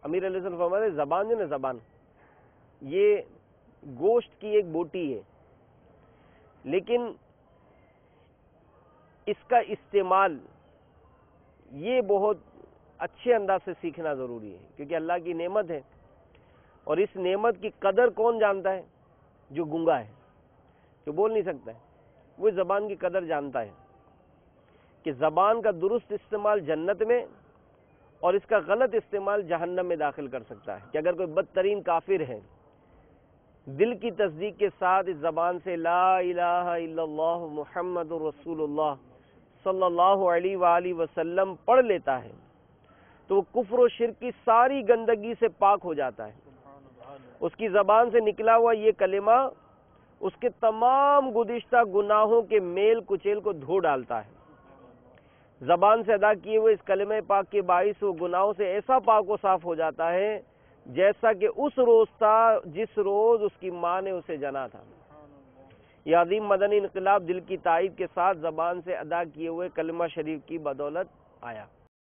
امیر علیہ السلام فرماتے ہیں زبان جو نا زبان یہ گوشت کی ایک بوٹی ہے، لیکن اس کا استعمال یہ بہت اچھے انداز سے سیکھنا ضروری ہے، کیونکہ اللہ کی نعمت ہے، اور اس نعمت کی قدر کون جانتا ہے؟ جو گنگا ہے، جو بول نہیں سکتا ہے، وہ زبان کی قدر جانتا ہے کہ زبان کا درست استعمال جنت میں اور اس کا غلط استعمال جہنم میں داخل کر سکتا ہے۔ کہ اگر کوئی بدترین کافر ہے دل کی تصدیق کے ساتھ اس زبان سے لا الہ الا اللہ محمد رسول اللہ صلی اللہ علیہ وآلہ وسلم پڑھ لیتا ہے تو وہ کفر و شرک کی ساری گندگی سے پاک ہو جاتا ہے۔ اس کی زبان سے نکلا ہوا یہ کلمہ اس کے تمام گزشتہ گناہوں کے میل کچیل کو دھو ڈالتا ہے۔ زبان سے ادا کیے ہوئے اس کلمہ پاک کے باعث وہ گناہوں سے ایسا پاک و صاف ہو جاتا ہے جیسا کہ اس روز تھا جس روز اس کی ماں نے اسے جنا تھا۔ یہ عظیم مدنی انقلاب دل کی تائید کے ساتھ زبان سے ادا کیے ہوئے کلمہ شریف کی بدولت آیا۔